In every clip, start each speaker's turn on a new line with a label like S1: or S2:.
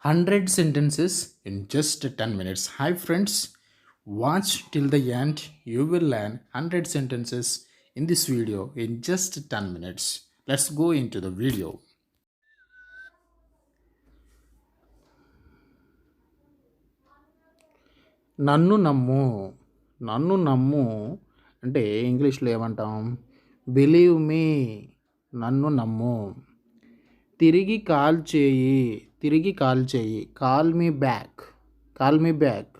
S1: 100 sentences in just 10 minutes. Hi friends, watch till the end. You will learn 100 sentences in this video in just 10 minutes. Let's go into the video. నన్ను నమ్ము. నన్ను నమ్ము అంటే ఇంగ్లీష్లో ఏమంటాం? Believe me. నన్ను నమ్ము. తిరిగి కాల్ చేయి. తిరిగి కాల్ చేయి. Call me back. Call me back.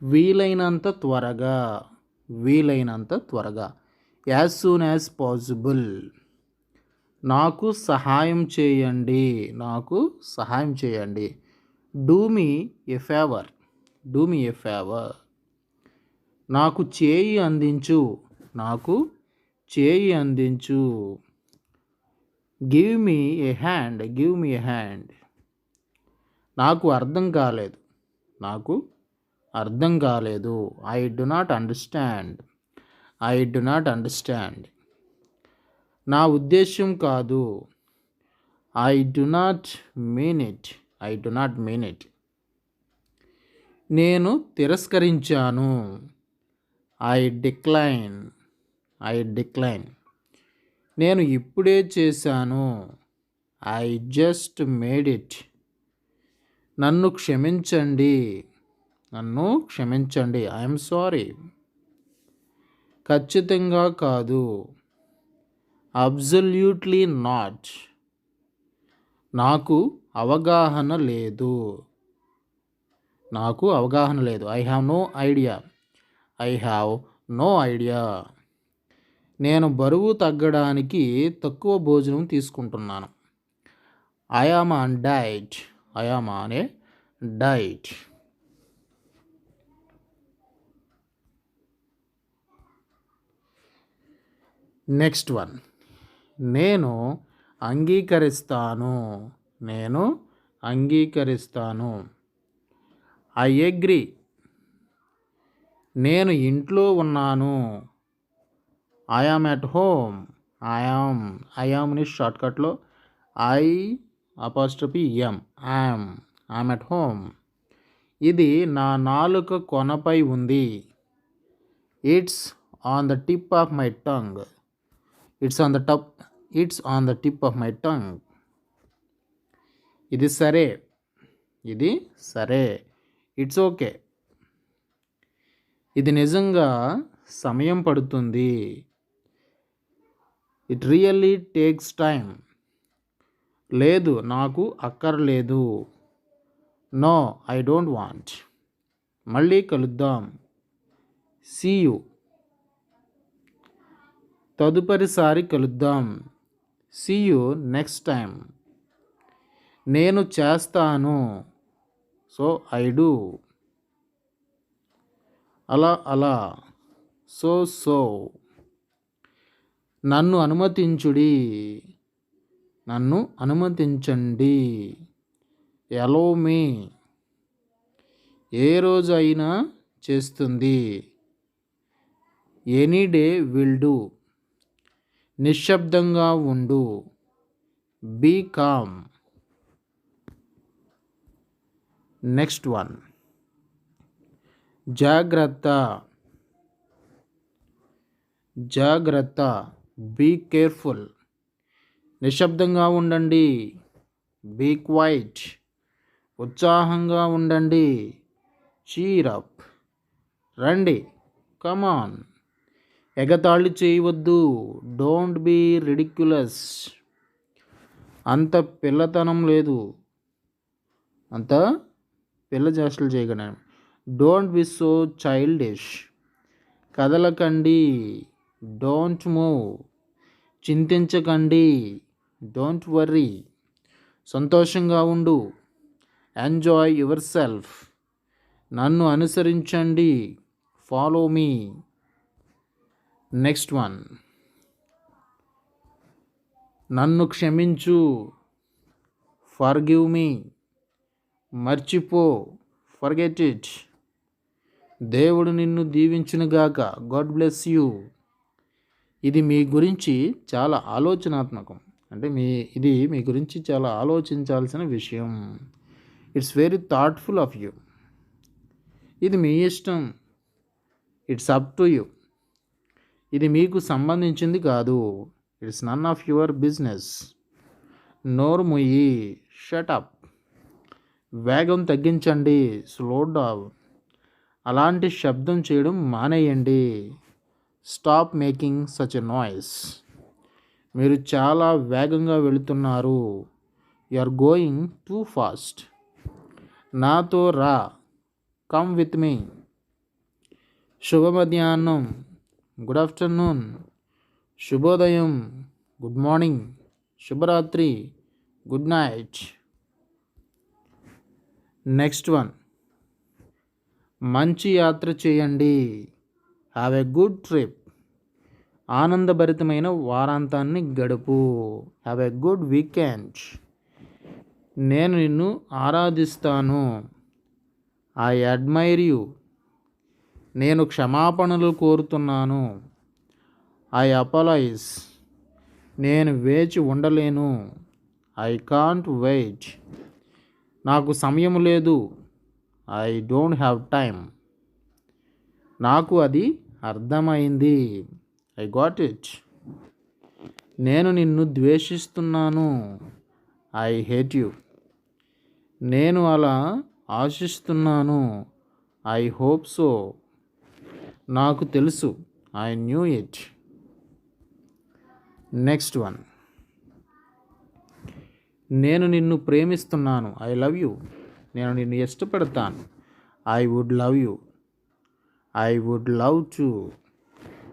S1: వీలైనంత త్వరగా. వీలైనంత త్వరగా. As soon as possible. నాకు సహాయం చేయండి. నాకు సహాయం చేయండి. Do me a favour. Do me a favour. నాకు చేయి అందించు. నాకు చేయి అందించు. గివ్ మీ ఏ హ్యాండ్. గివ్ మీ ఏ హ్యాండ్. నాకు అర్థం కాలేదు. నాకు అర్థం కాలేదు. I do not understand. I do not understand. నా ఉద్దేశ్యం కాదు. I do not mean it. I do not mean it. నేను తిరస్కరించాను. I decline. I decline. నేను ఇప్పుడే చేశాను. I just made it. నన్ను క్షమించండి. నన్ను క్షమించండి. I'm sorry. ఖచ్చితంగా కాదు. Absolutely not. నాకు అవగాహన లేదు. నాకు అవగాహన లేదు. I have no idea. I have no idea. నేను బరువు తగ్గడానికి తక్కువ భోజనం తీసుకుంటున్నాను. I am on diet. I am on a diet. Next one. నేను అంగీకరిస్తాను. నేను అంగీకరిస్తాను. I agree. నేను ఇంట్లో ఉన్నాను. I am at home. I యామ్ని షార్ట్కట్లో I apostrophe M. I'm at home. ఇది నా నాలుక కొనపై ఉంది. It's on the tip of my tongue. It's on the tip of my tongue. ఇది సరే. ఇది సరే. It's okay. ఇది నిజంగా సమయం పడుతుంది. It really takes time. లేదు, నాకు అక్కర్లేదు. No, I don't want. మళ్ళీ కలుద్దాం. See you. తదుపరిసారి కలుద్దాం. See you next time. నేను చేస్తాను. So I do. అలా అలా. సో. నన్ను అనుమతించుడి. నన్ను అనుమతించండి. ఎలో మీ. ఏ రోజు అయినా చేస్తుంది. Any day will do. నిశ్శబ్దంగా ఉండు. Be calm. Next one. జాగ్రత్త. జాగ్రత్త. Be careful. నిశ్శబ్దంగా ఉండండి. Be quiet. ఉత్సాహంగా ఉండండి. Cheer up. రండి. కమాన్. ఎగతాళి చేయవద్దు. Don't be ridiculous. అంత పిల్లతనం లేదు. అంత పిల్ల చేష్టలు చేయగలను. Don't be so childish. కదలకండి. Don't move. చింతించకండి. Don't worry. సంతోషంగా ఉండు. Enjoy yourself. నన్ను అనుసరించండి. Follow me. Next one. నన్ను క్షమించు. Forgive me. మర్చిపో. Forget it. దేవుడు నిన్ను దీవించునుగాక. God bless you. ఇది మీ గురించి చాలా ఆలోచనాత్మకం. అంటే ఇది మీ గురించి చాలా ఆలోచించాల్సిన విషయం. It's very thoughtful of you. ఇది మీ ఇష్టం. It's up to you. ఇది మీకు సంబంధించింది కాదు. It's none of your business. నోరు ముయ్యి. Shut up. వేగం తగ్గించండి. Slow down. అలాంటి శబ్దం చేయడం మానేయండి. Stop making such a noise. మీరు చాలా వేగంగా వెళుతున్నారు. You are going too fast. నాతో రా. Come with me. శుభ మధ్యాహ్నం. Good afternoon. శుభోదయం. Good morning. శుభరాత్రి. Good night. Next one. మంచి యాత్ర చేయండి. Have a good trip. ఆనందభరితమైన వారాంతాన్ని గడుపు. Have a good weekend. నేను నిన్ను ఆరాధిస్తాను. I admire you. నేను క్షమాపణలు కోరుతున్నాను. I apologize. నేను వేచి ఉండలేను. I can't wait. నాకు సమయం లేదు. I don't have time. నాకు అది అర్థమైంది. I got it. నేను నిన్ను ద్వేషిస్తున్నాను. I hate you. నేను అలా ఆశిస్తున్నాను. I hope so. నాకు తెలుసు. I knew it. Next one. నేను నిన్ను ప్రేమిస్తున్నాను. I love you. నేను నిన్ను ఇష్టపడతాను. I would love you. I would love to.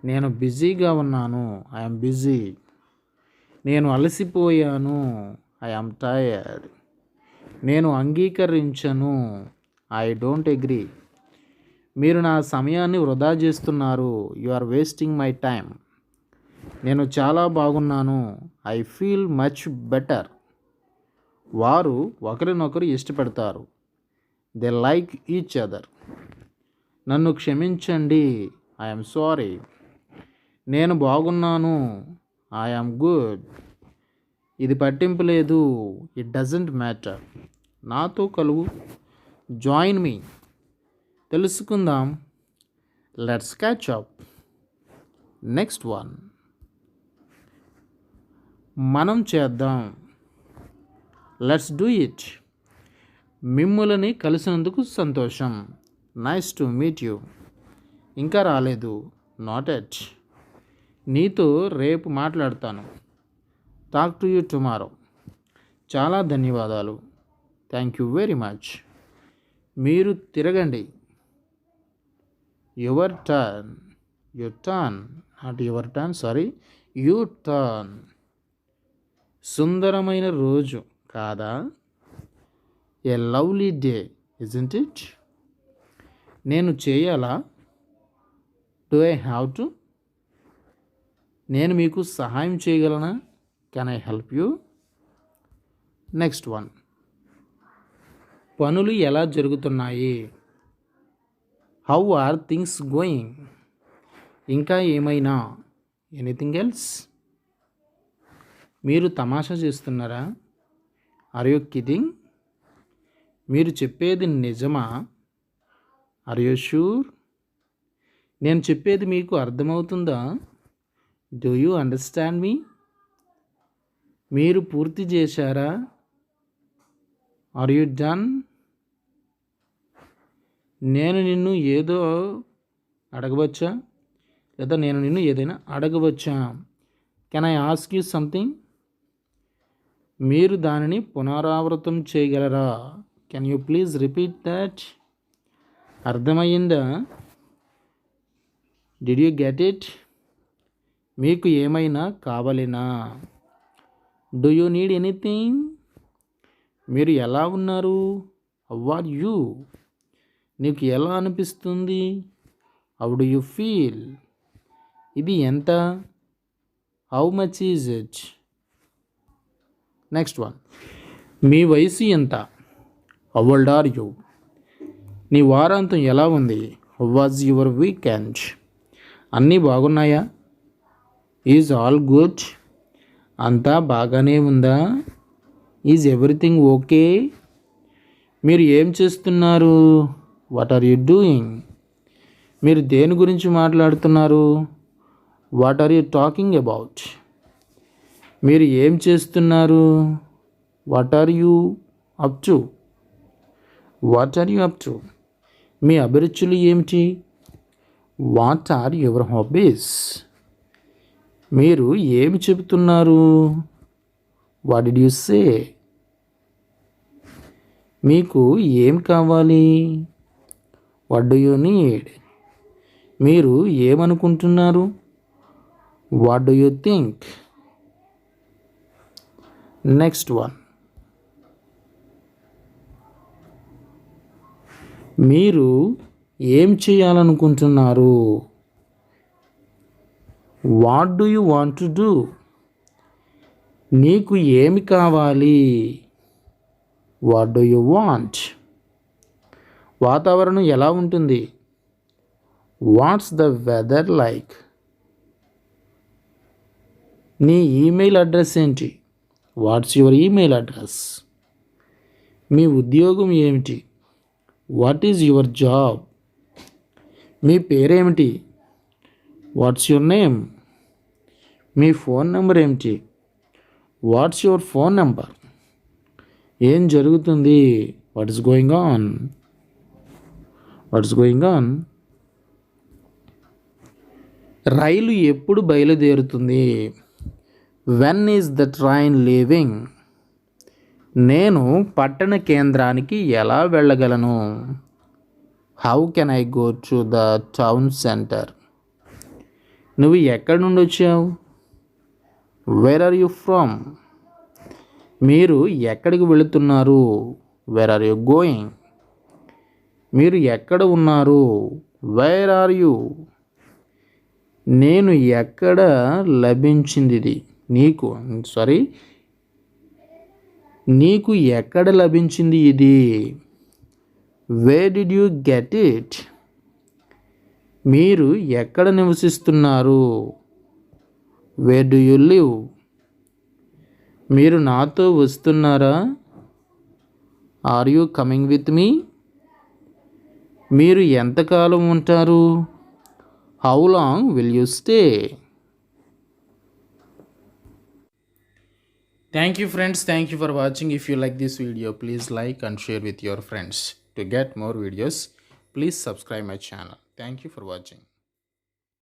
S1: నేను బిజీగా ఉన్నాను. I'm busy. నేను అలసిపోయాను. I'm tired. నేను అంగీకరించను. I don't agree. మీరు నా సమయాన్ని వృధా చేస్తున్నారు. You are wasting my time. నేను చాలా బాగున్నాను. I feel much better. వారు ఒకరినొకరు ఇష్టపడతారు. They like each other. నన్ను క్షమించండి. I'm sorry. నేను బాగున్నాను. I'm good. ఇది పట్టింపు లేదు. It doesn't matter. నాతో కలువు. Join me. తెలుసుకుందాం. Let's catch up. Next one. మనం చేద్దాం. Let's do it. మిమ్ములని కలిసినందుకు సంతోషం. Nice to meet you. ఇంకా రాలేదు. Not yet. నీతో రేపు మాట్లాడతాను. Talk to you tomorrow. చాలా ధన్యవాదాలు. Thank you very much. మీరు తిరగండి. Your turn. Your turn. Not your turn, sorry. U turn. సుందరమైన రోజు కాదా? A lovely day, isn't it? నేను చేయాలా? Do I have to? నేను మీకు సహాయం చేయగలనా? Can I help you? Next one. పనులు ఎలా జరుగుతున్నాయి? How are things going? ఇంకా ఏమైనా? Anything else? మీరు తమాషా చేస్తున్నారా? Are you kidding? మీరు చెప్పేది నిజమా? Are you sure? నేను చెప్పేది మీకు అర్థమవుతుందా? Do you understand me? మీరు పూర్తి చేశారా? Are you done? నేను నిన్ను ఏదో అడగవచ్చా? లేదా నేను నిన్ను ఏదైనా అడగవచ్చా? Can I ask you something? మీరు దానిని పునరావృతం చేయగలరా? Can you please repeat that? అర్థమయ్యిందా? Did you get it? మీకు ఏమైనా కావాలినా? Do you need anything? మీరు ఎలా ఉన్నారు? How are you? నీకు ఎలా అనిపిస్తుంది? How do you feel? ఇది ఎంత? How much is it? Next one. మీ వయసు ఎంత? How old are you? నీ వారాంతం ఎలా ఉంది? How was your weekend? అన్నీ బాగున్నాయా? Is all good? అంతా బాగానే ఉందా? Is everything okay? మీరు ఏం చేస్తున్నారు? What are you doing? మీరు దేని గురించి మాట్లాడుతున్నారు? What are you talking about? మీరు ఏం చేస్తున్నారు? What are you up to? What are you up to? మీ అభిరుచులు ఏమిటి? What are your hobbies? మీరు ఏమి చెబుతున్నారు? What did you say? మీకు ఏం కావాలి? What do you need? మీరు ఏమనుకుంటున్నారు? What do you think? Next one. మీరు ఏం చేయాలనుకుంటున్నారు? What do you want to do? నీకు ఏమి కావాలి? What do you want? వాతావరణం ఎలా ఉంటుంది? What's the weather like? నీ ఈమెయిల్ అడ్రస్ ఏంటి? What's your email address? మీ ఉద్యోగం ఏమిటి? What is your job? మీ పేరేమిటి? What's your name? మీ ఫోన్ నెంబర్ ఏమిటి? What's your phone number? ఏం జరుగుతుంది? What is going on? What is going on? రైలు ఎప్పుడు బయలుదేరుతుంది? When is the train leaving? నేను పట్టణ కేంద్రానికి ఎలా వెళ్ళగలను? How can I go to the town centre? నువ్వు ఎక్కడి నుండి వచ్చావు? Where are you from? మీరు ఎక్కడికి వెళుతున్నారు? Where are you going? మీరు ఎక్కడ ఉన్నారు? Where are you? నేను ఎక్కడ లభించింది ఇది నీకు? నీకు ఎక్కడ లభించింది ఇది? Where did you get it? మీరు ఎక్కడ నివసిస్తున్నారు? Where do you live? మీరు నాతో వస్తున్నారా? Are you coming with me? మీరు ఎంతకాలం ఉంటారు? How long will you stay? Thank you friends, thank you for watching. If you like this video, please like and share with your friends. To get more videos, please subscribe my channel. Thank you for watching.